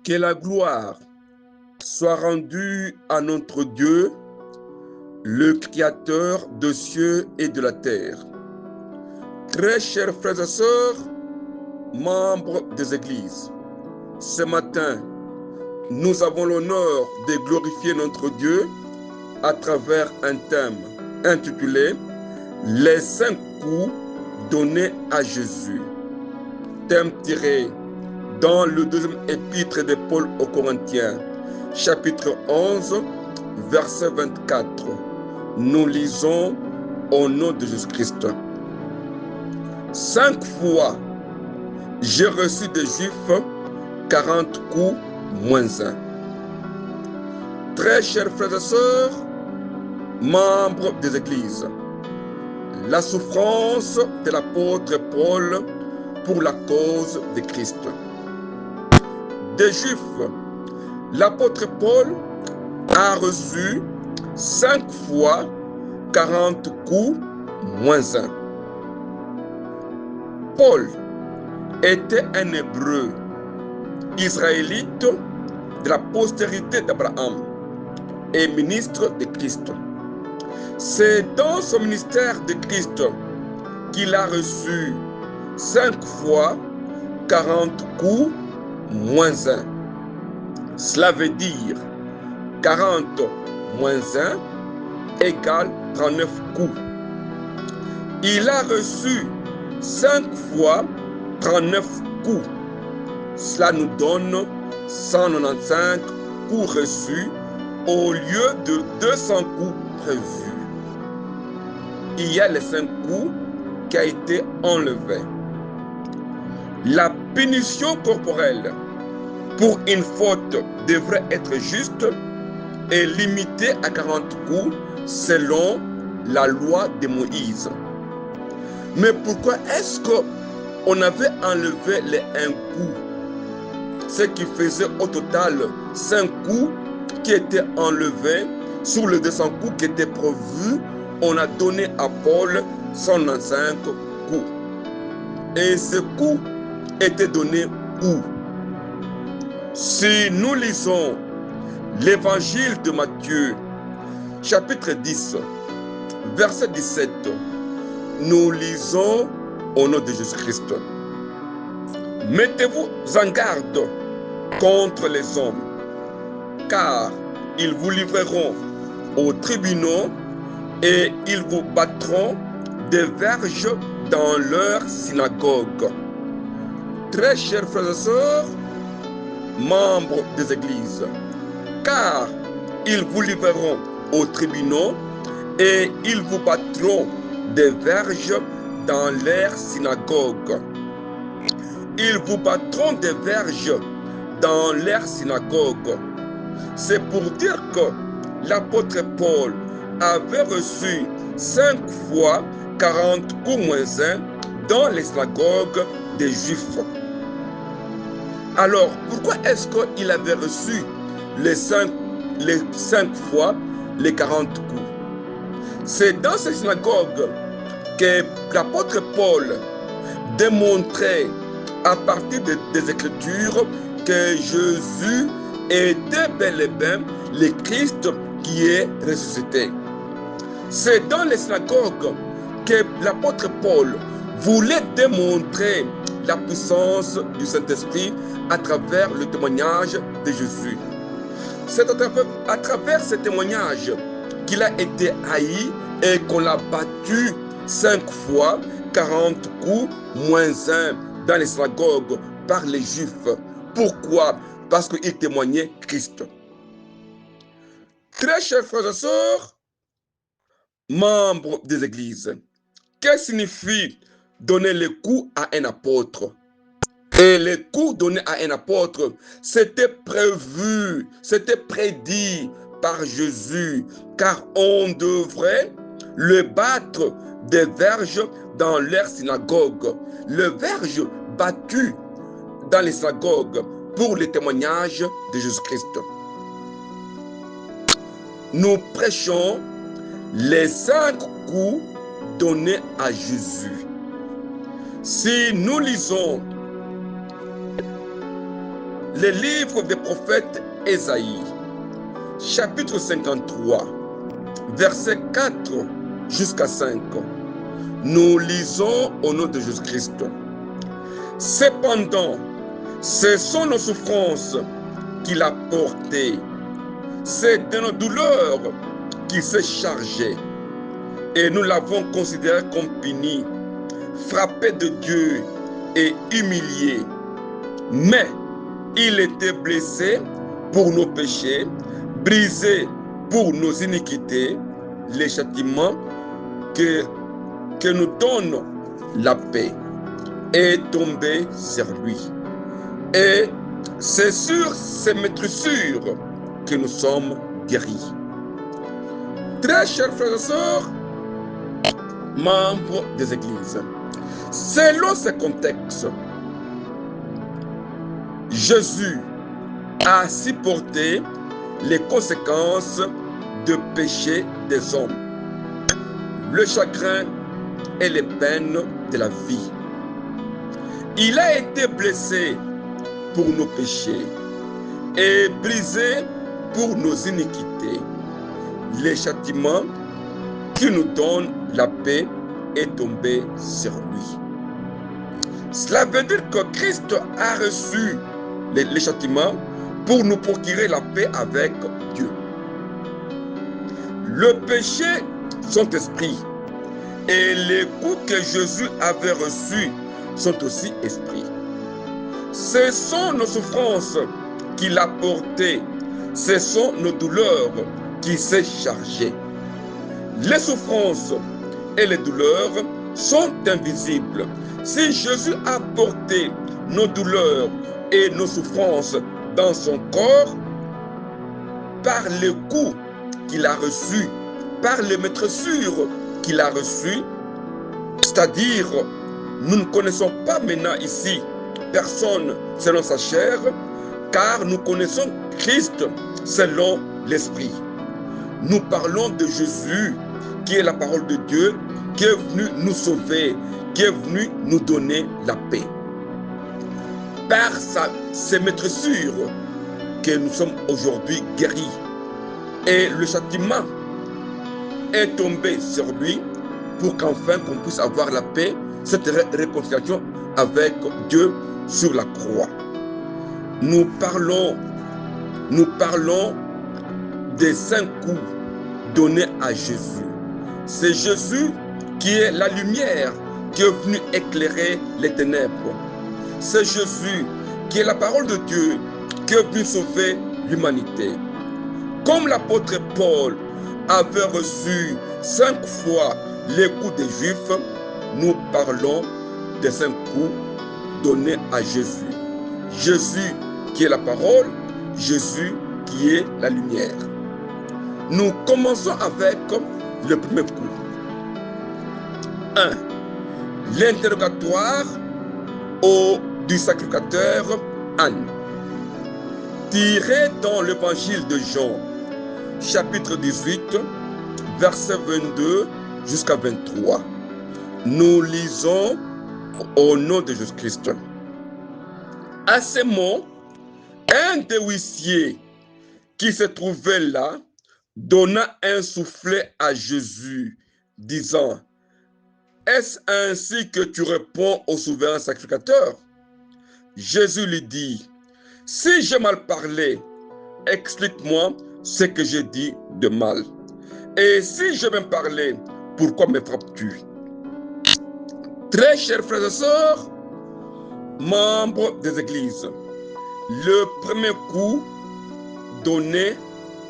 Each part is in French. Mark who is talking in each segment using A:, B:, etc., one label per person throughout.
A: Que la gloire soit rendue à notre Dieu, le Créateur des cieux et de la terre. Très chers frères et sœurs, membres des églises, ce matin, nous avons l'honneur de glorifier notre Dieu à travers un thème intitulé « Les 5 coups donnés à Jésus ». Thème tiré dans le deuxième épître de Paul aux Corinthiens, chapitre 11, verset 24. Nous lisons au nom de Jésus-Christ. 5 fois, j'ai reçu des Juifs 40 coups moins 1. Très chers frères et sœurs, membres des églises, la souffrance de l'apôtre Paul pour la cause de Christ. Des Juifs, l'apôtre Paul a reçu 5 fois 40 coups moins 1. Paul était un Hébreu israélite de la postérité d'Abraham et ministre de Christ. C'est dans son ministère de Christ qu'il a reçu 5 fois 40 coups moins 1. Cela veut dire 40 moins 1 égale 39 coups. Il a reçu 5 fois 39 coups. Cela nous donne 195 coups reçus au lieu de 200 coups prévus. Il y a les 5 coups qui a été enlevé. La punition corporelle pour une faute devrait être juste et limitée à 40 coups selon la loi de Moïse. Mais pourquoi est-ce qu'on avait enlevé les 1 coup? Ce qui faisait au total 5 coups qui étaient enlevés sur les 200 coups qui étaient prévus. On a donné à Paul 195 coups. Et ces coups étaient donnés où? Si nous lisons l'évangile de Matthieu, chapitre 10, verset 17, nous lisons au nom de Jésus-Christ. Mettez-vous en garde contre les hommes, car ils vous livreront aux tribunaux et ils vous battront des verges dans leur synagogue. Très chers frères et sœurs, membres des églises, car ils vous livreront aux tribunaux et ils vous battront des verges dans leur synagogue. Ils vous battront des verges dans leur synagogue. C'est pour dire que l'apôtre Paul avait reçu 5 fois 40 coups moins 1 dans les synagogues des Juifs. Alors, pourquoi est-ce qu'il avait reçu les 5 fois les 40 coups? C'est dans ces synagogues que l'apôtre Paul démontrait à partir des Écritures que Jésus était bel et bien le Christ qui est ressuscité. C'est dans les synagogues que l'apôtre Paul voulait démontrer la puissance du Saint-Esprit à travers le témoignage de Jésus. C'est à travers ce témoignage qu'il a été haï et qu'on l'a battu 5 fois 40 coups moins 1 dans les synagogues par les Juifs. Pourquoi? Parce qu'il témoignait Christ. Très chers frères et sœurs, membres des églises, que signifie donner le coup à un apôtre? Et le coup donné à un apôtre, c'était prévu, c'était prédit par Jésus, car on devrait le battre des verges dans leur synagogue. Le verge battu dans les synagogues pour le témoignage de Jésus-Christ. Nous prêchons les 5 coups donnés à Jésus. Si nous lisons le livre des prophètes Ésaïe, chapitre 53, versets 4 jusqu'à 5, nous lisons au nom de Jésus-Christ. Cependant, ce sont nos souffrances qu'il a portées, c'est de nos douleurs qu'il s'est chargé, et nous l'avons considéré comme puni, frappé de Dieu et humilié. Mais il était blessé pour nos péchés, brisé pour nos iniquités. Les châtiments que nous donne la paix est tombé sur lui. Et c'est sur ces maîtressures que nous sommes guéris. Très chers frères et sœurs, membres des églises, selon ce contexte, Jésus a supporté les conséquences de péché des hommes, le chagrin et les peines de la vie. Il a été blessé pour nos péchés et brisé pour nos iniquités. Le châtiment qui nous donne la paix est tombé sur lui. Cela veut dire que Christ a reçu les châtiments pour nous procurer la paix avec Dieu. Le péché sont esprits et les coups que Jésus avait reçus sont aussi esprits. Ce sont nos souffrances qu'il a portées, ce sont nos douleurs qu'il s'est chargé. Les souffrances et les douleurs sont invisibles. Si Jésus a porté nos douleurs et nos souffrances dans son corps, par les coups qu'il a reçus, par les maîtressures qu'il a reçues, c'est-à-dire, nous ne connaissons pas maintenant ici personne selon sa chair, car nous connaissons Christ selon l'Esprit. Nous parlons de Jésus, qui est la parole de Dieu, qui est venu nous sauver, qui est venu nous donner la paix. Par ses maîtressures que nous sommes aujourd'hui guéris. Et le châtiment est tombé sur lui pour qu'enfin qu'on puisse avoir la paix, cette réconciliation avec Dieu sur la croix. Nous parlons des 5 coups donnés à Jésus. C'est Jésus qui est la lumière qui est venu éclairer les ténèbres. C'est Jésus qui est la parole de Dieu qui est venu sauver l'humanité. Comme l'apôtre Paul avait reçu 5 fois les coups des Juifs, nous parlons des 5 coups donnés à Jésus. Jésus qui est la parole, Jésus qui est la lumière. Nous commençons avec le premier coup. 1. L'interrogatoire du sacrificateur Anne. Tiré dans l'évangile de Jean, chapitre 18, verset 22 jusqu'à 23. Nous lisons au nom de Jésus-Christ. À ces mots, un des huissiers qui se trouvait là donna un soufflet à Jésus, disant: est-ce ainsi que tu réponds au souverain sacrificateur? Jésus lui dit: si j'ai mal parlé, explique-moi ce que j'ai dit de mal. Et si j'ai bien parlé, pourquoi me frappes-tu? Très chers frères et sœurs, membres des églises, le premier coup donné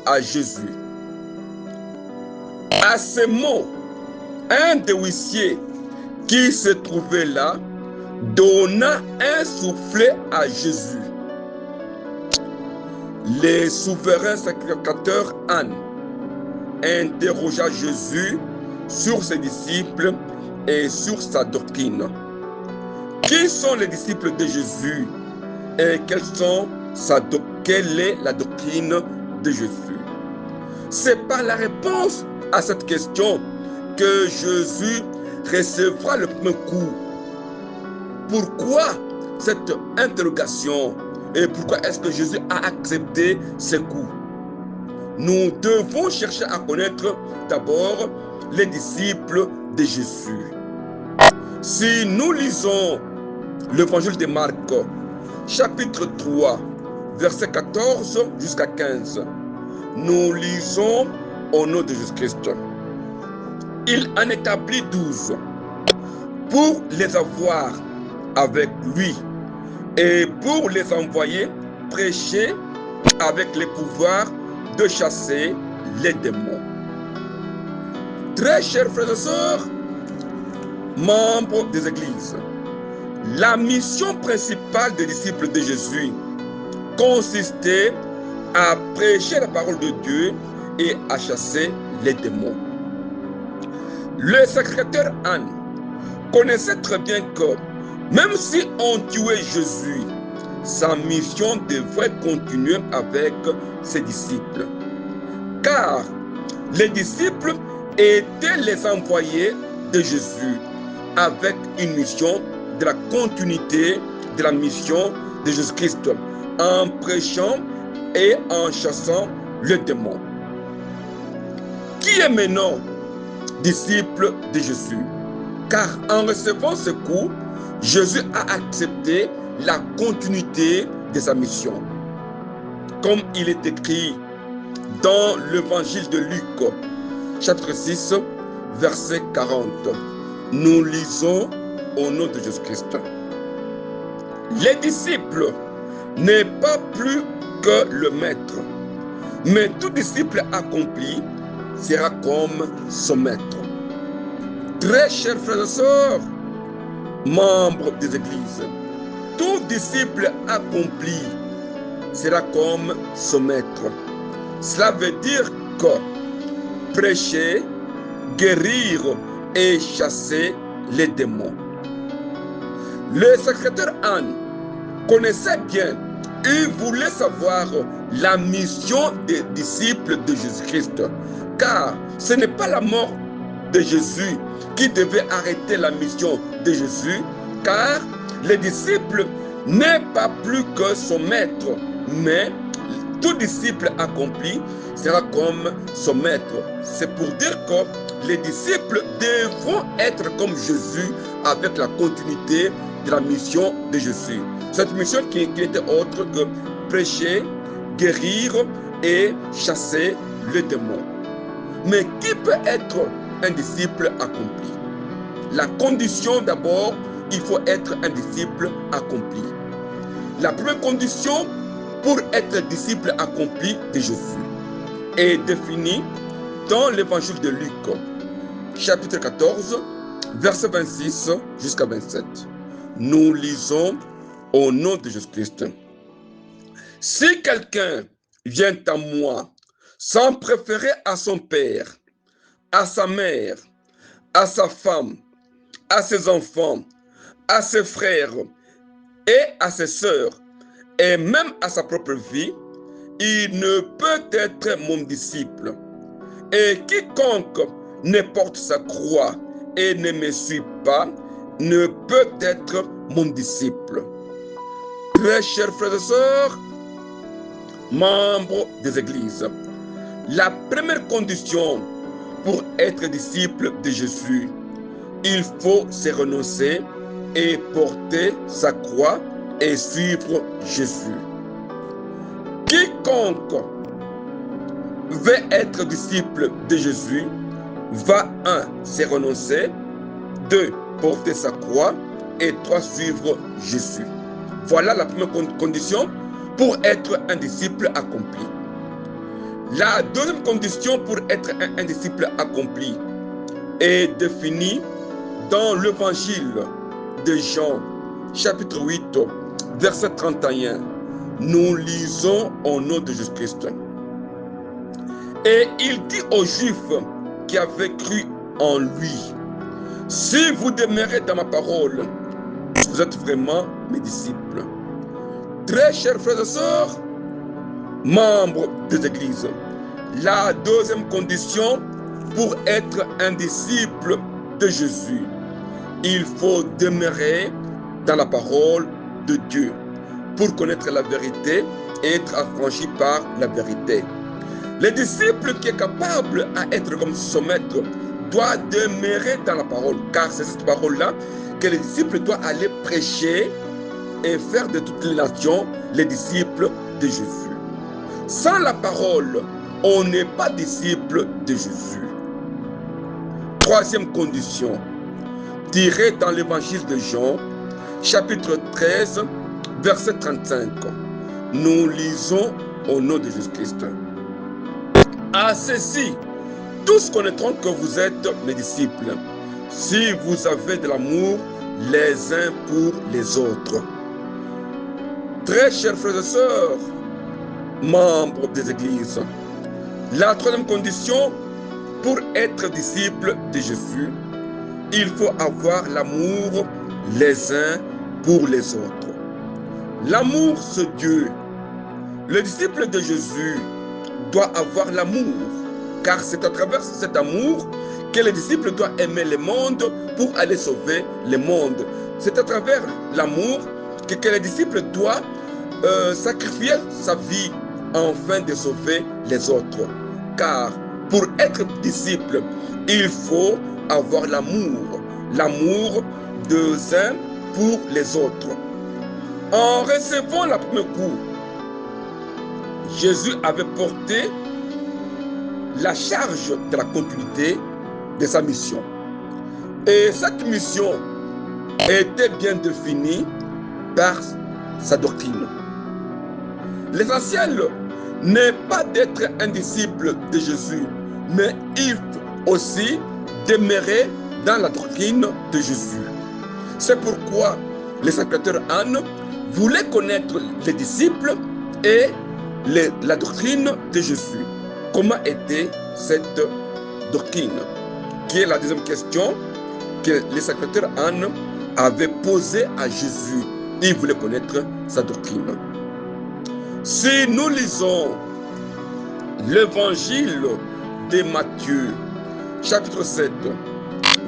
A: à Jésus. À ces mots, un des huissiers qui se trouvait là donna un soufflet à Jésus. Le souverain sacrificateur Anne interrogea Jésus sur ses disciples et sur sa doctrine. Qui sont les disciples de Jésus et quelle est la doctrine de Jésus. C'est par la réponse à cette question que Jésus recevra le premier coup. Pourquoi cette interrogation et pourquoi est-ce que Jésus a accepté ce coup? Nous devons chercher à connaître d'abord les disciples de Jésus. Si nous lisons l'évangile de Marc, chapitre 3, verset 14 jusqu'à 15, nous lisons au nom de Jésus-Christ. Il en établit 12 pour les avoir avec lui et pour les envoyer prêcher avec les pouvoirs de chasser les démons. Très chers frères et sœurs, membres des églises, la mission principale des disciples de Jésus consistait à prêcher la parole de Dieu et à chasser les démons. Le secrétaire Anne connaissait très bien que même si on tuait Jésus, sa mission devrait continuer avec ses disciples. Car les disciples étaient les envoyés de Jésus avec une mission de la continuité de la mission de Jésus-Christ en prêchant et en chassant le démon. Qui est maintenant disciple de Jésus? Car en recevant ce coup, Jésus a accepté la continuité de sa mission. Comme il est écrit dans l'évangile de Luc, chapitre 6, verset 40. Nous lisons au nom de Jésus-Christ. Les disciples n'est pas plus que le maître, mais tout disciple accompli sera comme son maître. Très chers frères et sœurs, membres des églises, tout disciple accompli sera comme son maître. Cela veut dire que prêcher, guérir et chasser les démons. Le secrétaire Anne connaissait bien et voulait savoir la mission des disciples de Jésus-Christ, car ce n'est pas la mort de Jésus qui devait arrêter la mission de Jésus, car les disciples n'est pas plus que son maître, mais tout disciple accompli sera comme son maître. C'est pour dire que les disciples devront être comme Jésus avec la continuité de la mission de Jésus. Cette mission qui était autre que prêcher, guérir et chasser le démon. Mais qui peut être un disciple accompli? La condition d'abord, il faut être un disciple accompli. La première condition pour être disciple accompli de Jésus est définie dans l'évangile de Luc, chapitre 14, verset 26 jusqu'à 27. Nous lisons au nom de Jésus-Christ. Si quelqu'un vient à moi sans préférer à son père, à sa mère, à sa femme, à ses enfants, à ses frères et à ses sœurs, et même à sa propre vie, il ne peut être mon disciple. Et quiconque ne porte sa croix et ne me suit pas, ne peut être mon disciple. Très chers frères et sœurs, membres des églises, la première condition pour être disciple de Jésus, il faut se renoncer et porter sa croix et suivre Jésus. Quiconque veut être disciple de Jésus va 1. Se renoncer, 2. Porter sa croix et 3. Suivre Jésus. Voilà la première condition pour être un disciple accompli. La deuxième condition pour être un disciple accompli est définie dans l'évangile de Jean, chapitre 8, verset 31. Nous lisons au nom de Jésus-Christ. Et il dit aux Juifs qui avaient cru en lui, si vous demeurez dans ma parole, vous êtes vraiment mes disciples. Très chers frères et sœurs, membres des églises, la deuxième condition pour être un disciple de Jésus, il faut demeurer dans la parole de Dieu pour connaître la vérité et être affranchi par la vérité. Le disciple qui est capable à être comme son maître doit demeurer dans la parole, car c'est cette parole-là que le disciple doit aller prêcher et faire de toutes les nations les disciples de Jésus. Sans la parole, on n'est pas disciple de Jésus. Troisième condition, tirée dans l'évangile de Jean, chapitre 13, verset 35. Nous lisons au nom de Jésus-Christ. À ceci, tous connaîtront que vous êtes mes disciples, si vous avez de l'amour les uns pour les autres. Très chers frères et sœurs, membres des églises, la troisième condition pour être disciple de Jésus, il faut avoir l'amour les uns pour les autres. L'amour, c'est Dieu. Le disciple de Jésus doit avoir l'amour, car c'est à travers cet amour que le disciple doit aimer le monde pour aller sauver le monde. C'est à travers l'amour que le disciple doit sacrifier sa vie afin de sauver les autres. Car pour être disciple, il faut avoir l'amour des uns pour les autres. En recevant le premier coup, Jésus avait porté la charge de la continuité de sa mission. Et cette mission était bien définie par sa doctrine. L'essentiel n'est pas d'être un disciple de Jésus, mais il faut aussi demeurer dans la doctrine de Jésus. C'est pourquoi le sacrificateur Anne voulait connaître les disciples et la doctrine de Jésus. Comment était cette doctrine? Qui est la deuxième question que le sacrificateur Anne avait posée à Jésus. Il voulait connaître sa doctrine. Si nous lisons l'évangile de Matthieu, chapitre 7,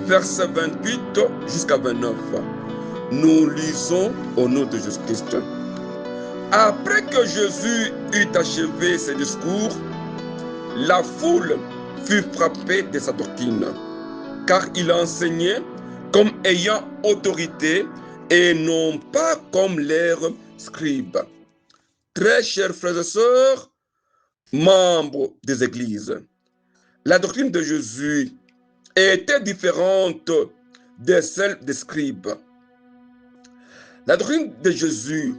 A: verset 28 jusqu'à 29, nous lisons au nom de Jésus-Christ. Après que Jésus eut achevé ses discours, la foule fut frappée de sa doctrine, car il enseignait comme ayant autorité et non pas comme leurs scribes. Très chers frères et sœurs, membres des églises, la doctrine de Jésus était différente de celle des scribes. La doctrine de Jésus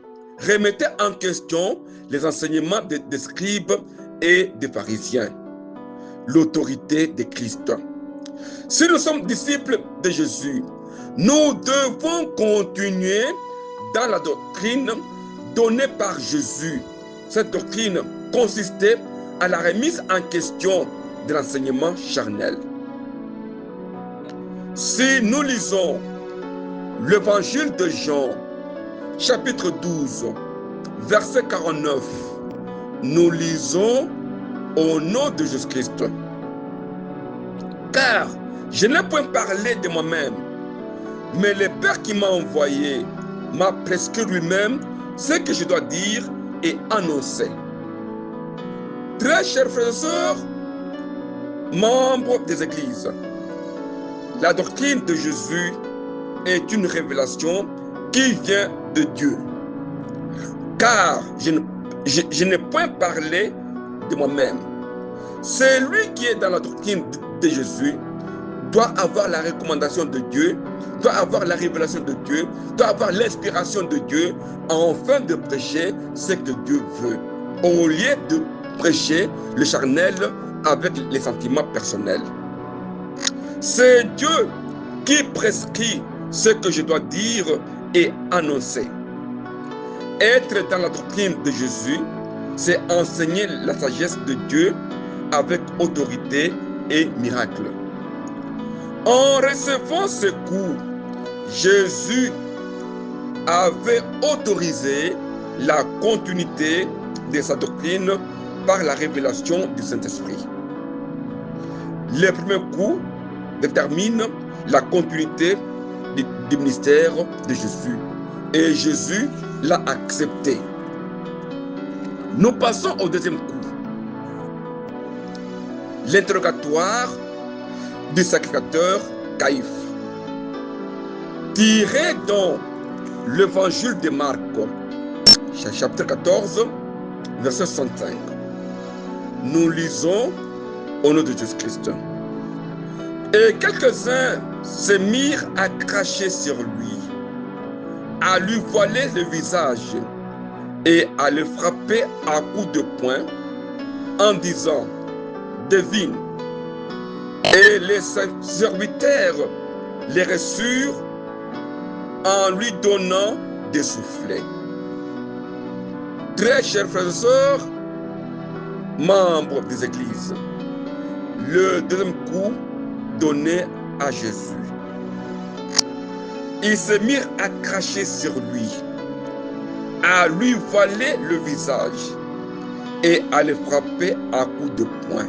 A: remettait en question les enseignements des scribes et des pharisiens, l'autorité de Christ. Si nous sommes disciples de Jésus, nous devons continuer dans la doctrine donnée par Jésus. Cette doctrine consistait à la remise en question de l'enseignement charnel. Si nous lisons l'évangile de Jean, chapitre 12, verset 49, nous lisons au nom de Jésus-Christ. Car je n'ai point parlé de moi-même, mais le Père qui m'a envoyé m'a prescrit lui-même ce que je dois dire et annoncer. Très chers frères et sœurs, membres des églises, la doctrine de Jésus est une révélation qui vient de Dieu. Car je n'ai point parlé de moi-même. Celui qui est dans la doctrine de Jésus doit avoir la recommandation de Dieu, doit avoir la révélation de Dieu, doit avoir l'inspiration de Dieu, afin de prêcher ce que Dieu veut, au lieu de prêcher le charnel avec les sentiments personnels. C'est Dieu qui prescrit ce que je dois dire et annoncer. Être dans la doctrine de Jésus, c'est enseigner la sagesse de Dieu avec autorité et miracle. En recevant ce coup, Jésus avait autorisé la continuité de sa doctrine par la révélation du Saint-Esprit. Le premier coup détermine la continuité du ministère de Jésus. Et Jésus l'a accepté. Nous passons au deuxième coup. L'interrogatoire du sacrificateur Caïphe. Tiré dans l'évangile de Marc, chapitre 14, verset 65. Nous lisons au nom de Jésus-Christ. Et quelques-uns se mirent à cracher sur lui, à lui voiler le visage et à le frapper à coups de poing en disant: devine. Et les serviteurs les reçurent en lui donnant des soufflets. Très chers frères et sœurs, membres des églises, le deuxième coup donné à Jésus. Ils se mirent à cracher sur lui, à lui voiler le visage et à le frapper à coups de poing.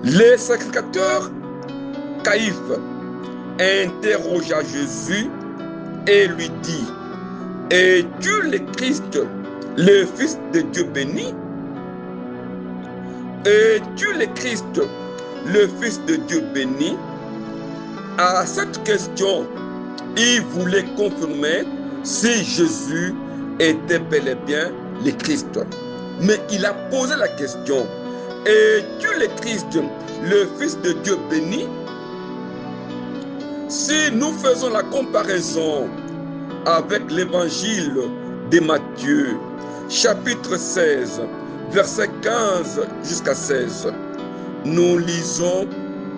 A: Le sacrificateur Caïphe interrogea Jésus et lui dit: es-tu le Christ, le Fils de Dieu béni? Es-tu le Christ, le Fils de Dieu béni? À cette question, il voulait confirmer si Jésus était bel et bien le Christ. Mais il a posé la question: es-tu le Christ, le Fils de Dieu béni? Si nous faisons la comparaison avec l'évangile de Matthieu, chapitre 16, verset 15 jusqu'à 16, nous lisons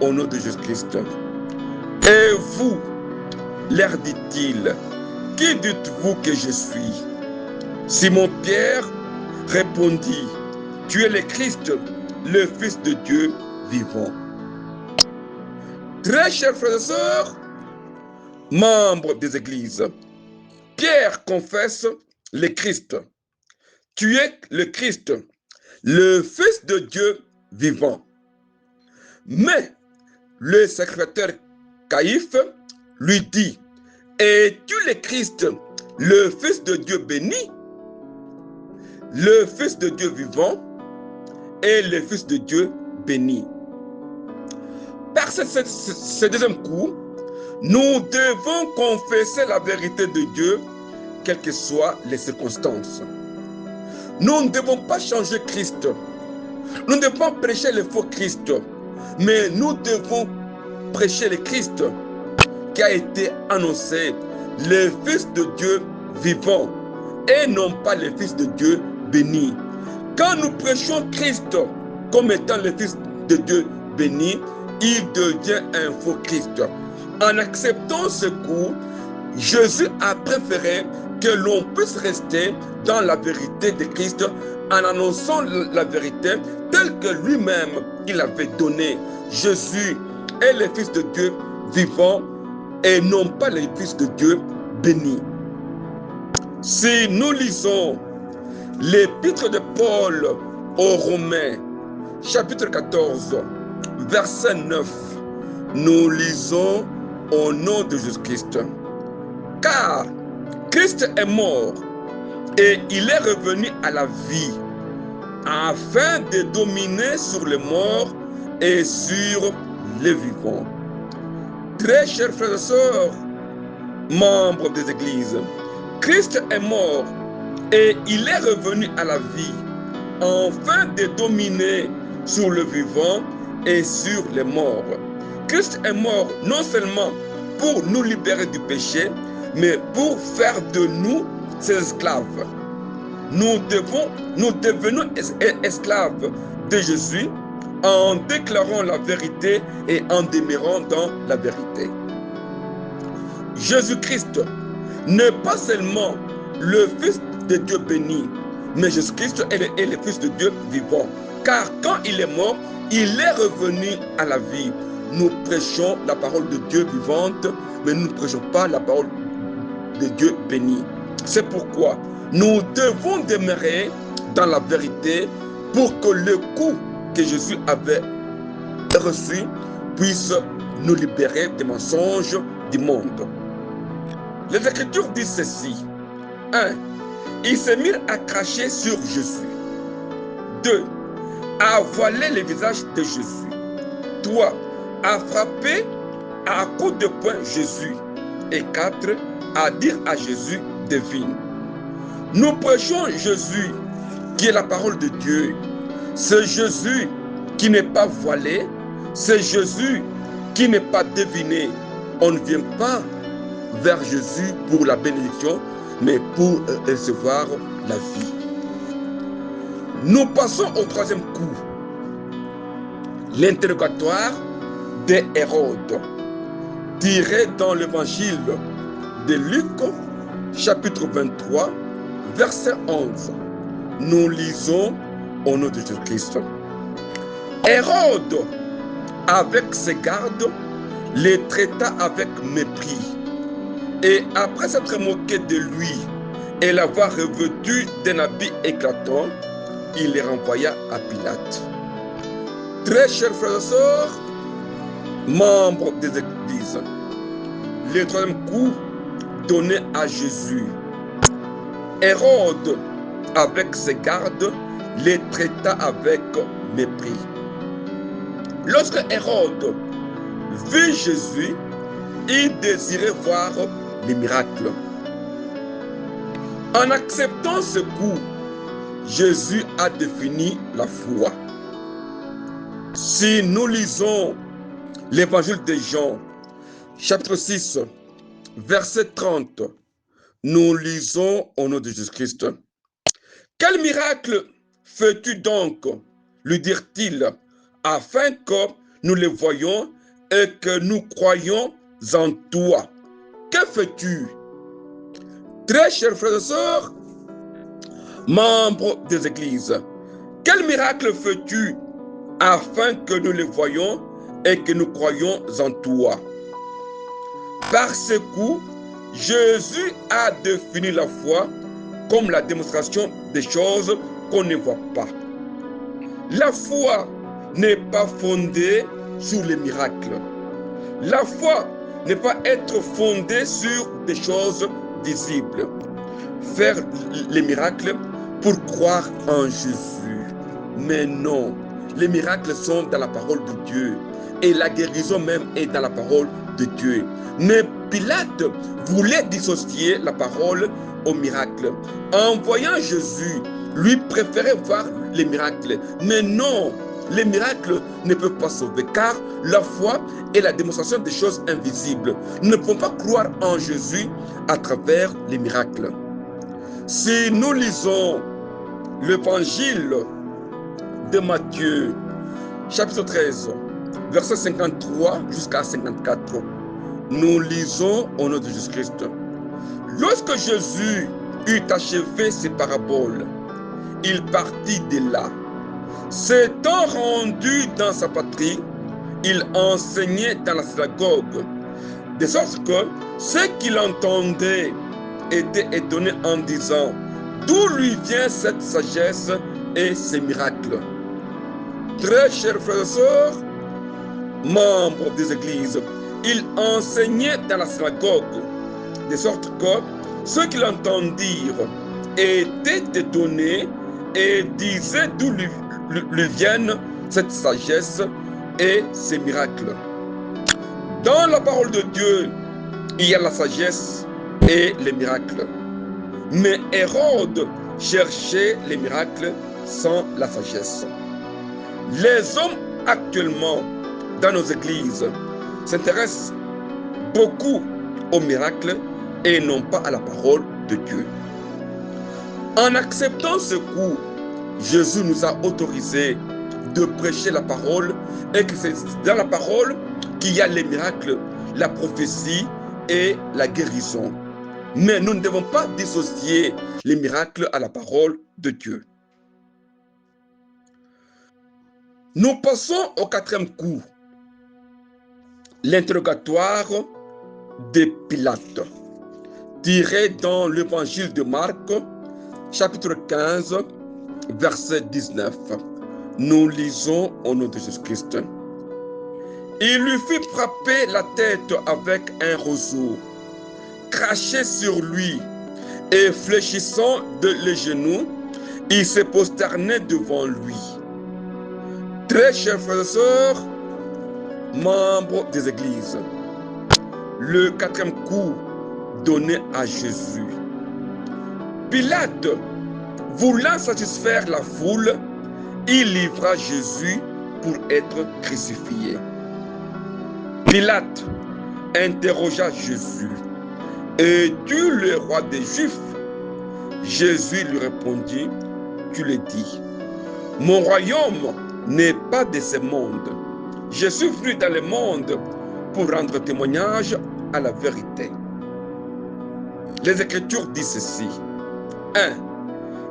A: au nom de Jésus-Christ. Et vous, leur dit-il, qui dites-vous que je suis? Simon-Pierre répondit: tu es le Christ, le Fils de Dieu vivant. Très chers frères et sœurs, membres des églises, Pierre confesse le Christ. Tu es le Christ, le Fils de Dieu vivant. Mais le sacrificateur Caïphe lui dit: es-tu le Christ, le Fils de Dieu béni? Le Fils de Dieu vivant et le Fils de Dieu béni. Par ce deuxième coup, nous devons confesser la vérité de Dieu, quelles que soient les circonstances. Nous ne devons pas changer Christ. Nous ne devons pas prêcher le faux Christ, mais nous devons prêcher le Christ qui a été annoncé, le Fils de Dieu vivant, et non pas le Fils de Dieu béni. Quand nous prêchons Christ comme étant le Fils de Dieu béni, il devient un faux Christ. En acceptant ce coup, Jésus a préféré que l'on puisse rester dans la vérité de Christ en annonçant la vérité telle que lui-même il avait donnée. Jésus est le Fils de Dieu vivant et non pas le Fils de Dieu béni. Si nous lisons l'épître de Paul aux Romains, chapitre 14, verset 9, nous lisons au nom de Jésus-Christ. Car Christ est mort et il est revenu à la vie afin de dominer sur les morts et sur les vivants. Très chers frères et sœurs, membres des églises, Christ est mort et il est revenu à la vie afin de dominer sur le vivant et sur les morts. Christ est mort non seulement pour nous libérer du péché, mais pour faire de nous ses esclaves. Nous devenons esclaves de Jésus en déclarant la vérité et en demeurant dans la vérité. Jésus-Christ n'est pas seulement le Fils de Dieu béni, mais Jésus-Christ est le Fils de Dieu vivant. Car quand il est mort, il est revenu à la vie. Nous prêchons la parole de Dieu vivante, mais nous ne prêchons pas la parole de Dieu béni. C'est pourquoi Nous devons demeurer dans la vérité pour que le coup que Jésus avait reçu puisse nous libérer des mensonges du monde. Les Écritures disent ceci. 1. Ils se mirent à cracher sur Jésus. 2. À voiler le visage de Jésus. 3. À frapper à coups de poing Jésus. Et 4. À dire à Jésus, devine. Nous prêchons Jésus qui est la parole de Dieu. C'est Jésus qui n'est pas voilé. C'est Jésus qui n'est pas deviné. On ne vient pas vers Jésus pour la bénédiction, mais pour recevoir la vie. Nous passons au troisième coup. L'interrogatoire de Hérode, tiré dans l'évangile de Luc, chapitre 23, verset 11. Nous lisons au nom de Jésus-Christ. Hérode, avec ses gardes, les traita avec mépris. Et après s'être moqué de lui et l'avoir revêtu d'un habit éclatant, il les renvoya à Pilate. Très chers frères et sœurs, membres des églises, le troisième coup donné à Jésus. Hérode, avec ses gardes, les traita avec mépris. Lorsque Hérode vit Jésus, il désirait voir les miracles. En acceptant ce coup, Jésus a défini la foi. Si nous lisons l'évangile de Jean, chapitre 6, verset 30, nous lisons au nom de Jésus-Christ. Quel miracle fais-tu donc, lui dirent-ils, afin que nous le voyions et que nous croyions en toi? Que fais-tu? Très chers frères et sœurs, membres des églises, quel miracle fais-tu afin que nous le voyions et que nous croyions en toi? Par ce coup, Jésus a défini la foi comme la démonstration des choses qu'on ne voit pas. La foi n'est pas fondée sur les miracles. La foi n'est pas être fondée sur des choses visibles. Faire les miracles pour croire en Jésus. Mais non, les miracles sont dans la parole de Dieu. Et la guérison même est dans la parole de Dieu. Mais Pilate voulait dissocier la parole au miracle. En voyant Jésus, lui préférait voir les miracles. Mais non, les miracles ne peuvent pas sauver, car la foi est la démonstration des choses invisibles. Nous ne pouvons pas croire en Jésus à travers les miracles. Si nous lisons l'évangile de Matthieu, chapitre 13, verset 53 jusqu'à 54, nous lisons au nom de Jésus-Christ. Lorsque Jésus eut achevé ses paraboles, il partit de là. S'étant rendu dans sa patrie, il enseignait dans la synagogue, de sorte que ceux qui l'entendaient étaient étonnés en disant: d'où lui vient cette sagesse et ces miracles? Très chers frères et sœurs, membres des églises, il enseignait dans la synagogue, de sorte que ceux qui l'entendirent étaient étonnés et disaient d'où lui viennent cette sagesse et ces miracles. Dans la parole de Dieu, il y a la sagesse et les miracles. Mais Hérode cherchait les miracles sans la sagesse. Les hommes actuellement dans nos églises s'intéressent beaucoup aux miracles et non pas à la parole de Dieu. En acceptant ce coup, Jésus nous a autorisé de prêcher la parole et que c'est dans la parole qu'il y a les miracles, la prophétie et la guérison. Mais nous ne devons pas dissocier les miracles à la parole de Dieu. Nous passons au quatrième coup, l'interrogatoire de Pilate, tiré dans l'évangile de Marc, chapitre 15, verset 19. Nous lisons au nom de Jésus-Christ. Il lui fit frapper la tête avec un roseau, cracher sur lui, et fléchissant les genoux, il se prosternait devant lui. Très chers frères et sœurs, membres des églises, le 4e coup donné à Jésus. Pilate, voulant satisfaire la foule, il livra Jésus pour être crucifié. Pilate interrogea Jésus. « Es-tu le roi des Juifs ?» Jésus lui répondit, « Tu le dis. Mon royaume n'est pas de ce monde. Je suis venu dans le monde pour rendre témoignage à la vérité. » Les Écritures disent ceci. 1.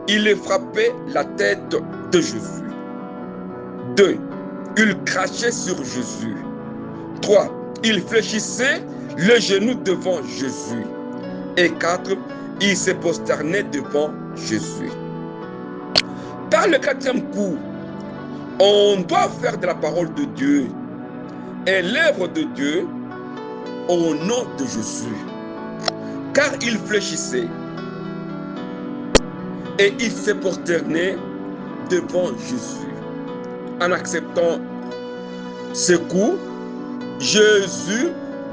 A: Il frappait la tête de Jésus. 2. Il crachait sur Jésus. 3. Il fléchissait le genou devant Jésus. Et 4. Il se prosternait devant Jésus. Par le 4e coup, on doit faire de la parole de Dieu et l'œuvre de Dieu au nom de Jésus. Car il fléchissait et il se prosternait devant Jésus. En acceptant ce coup, Jésus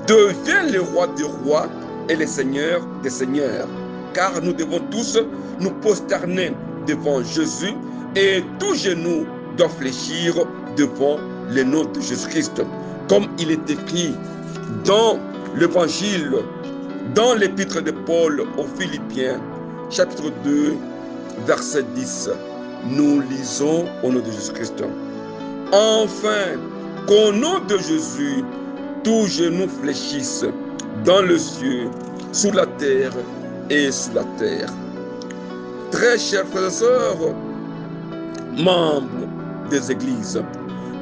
A: devient le roi des rois et le seigneur des seigneurs. Car nous devons tous nous prosterner devant Jésus et tout genou doit fléchir devant le nom de Jésus-Christ. Comme il est écrit dans l'évangile, dans l'épître de Paul aux Philippiens, chapitre 2, verset 10. Nous lisons au nom de Jésus-Christ. Enfin, qu'au nom de Jésus, tout genou fléchisse dans le ciel, sous la terre et sous la terre. Très chers frères et sœurs, membres des églises,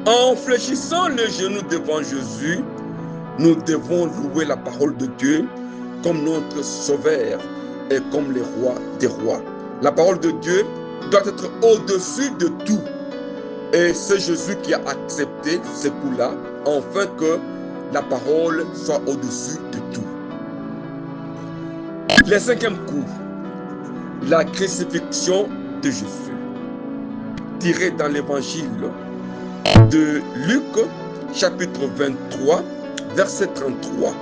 A: en fléchissant les genoux devant Jésus, nous devons louer la parole de Dieu comme notre sauveur et comme le roi des rois. La parole de Dieu doit être au-dessus de tout. Et c'est Jésus qui a accepté ce coup-là, afin que la parole soit au-dessus de tout. Le 5e coup, la crucifixion de Jésus, tiré dans l'évangile de Luc, chapitre 23, verset 33.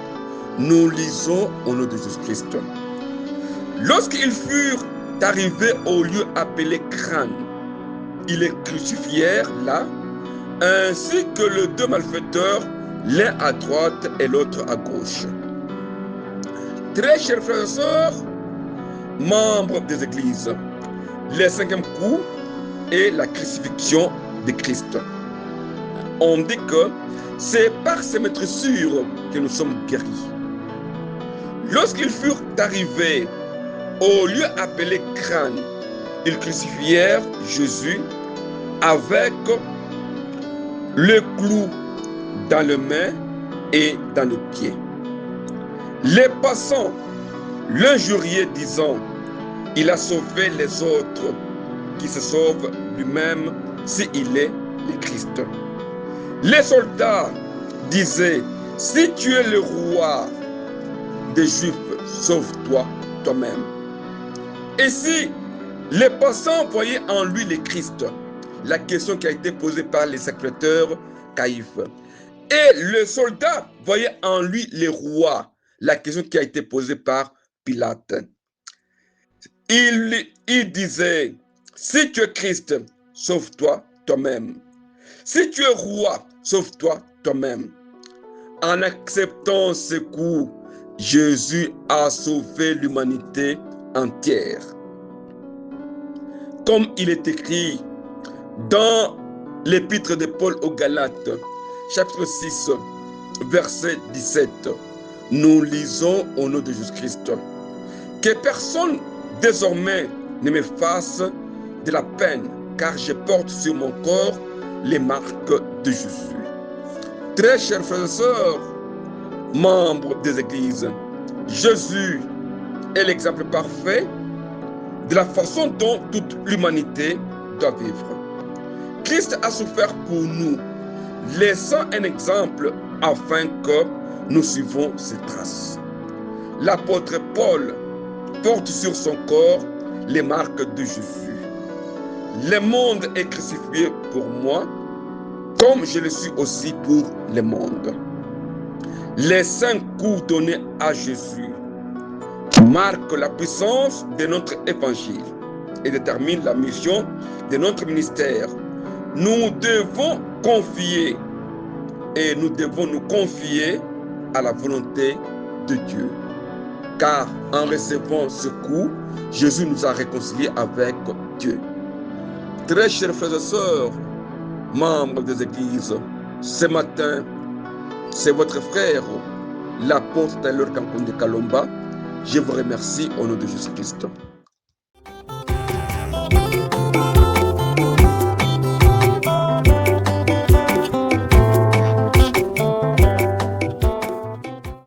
A: Nous lisons au nom de Jésus-Christ. Lorsqu'ils furent arrivés au lieu appelé Crâne, ils les crucifièrent là, ainsi que les 2 malfaiteurs, l'un à droite et l'autre à gauche. Très chers frères et sœurs, membres des églises, le 5e coup est la crucifixion de Christ. On dit que c'est par ces meurtrissures que nous sommes guéris. Lorsqu'ils furent arrivés au lieu appelé Crâne, ils crucifièrent Jésus avec le clou dans les mains et dans les pieds. Les passants l'injuriaient disant, il a sauvé les autres, qui se sauve lui-même s'il est le Christ. Les soldats disaient, si tu es le roi des Juifs, sauve-toi toi-même. Et si les passants voyaient en lui le Christ, la question qui a été posée par les sacrificateurs Caïphe, et le soldat voyait en lui le roi, la question qui a été posée par Pilate. Il disait, si tu es Christ, sauve-toi toi-même. Si tu es roi, sauve-toi toi-même. En acceptant ce coup, Jésus a sauvé l'humanité entière. Comme il est écrit dans l'épître de Paul aux Galates, chapitre 6, verset 17, nous lisons au nom de Jésus-Christ. Que personne désormais ne me fasse de la peine, car je porte sur mon corps les marques de Jésus. Très chers frères et sœurs, membres des églises, Jésus est l'exemple parfait de la façon dont toute l'humanité doit vivre. Christ a souffert pour nous, laissant un exemple afin que nous suivons ses traces. L'apôtre Paul porte sur son corps les marques de Jésus. Le monde est crucifié pour moi, comme je le suis aussi pour le monde. Les 5 coups donnés à Jésus marquent la puissance de notre évangile et déterminent la mission de notre ministère. Nous devons confier et nous devons nous confier à la volonté de Dieu. Car en recevant ce coup, Jésus nous a réconciliés avec Dieu. Très chers frères et sœurs, membres des églises, ce matin, c'est votre frère, l'apôtre Taylor Kankonde Kalomba. Je vous remercie au nom de Jésus-Christ.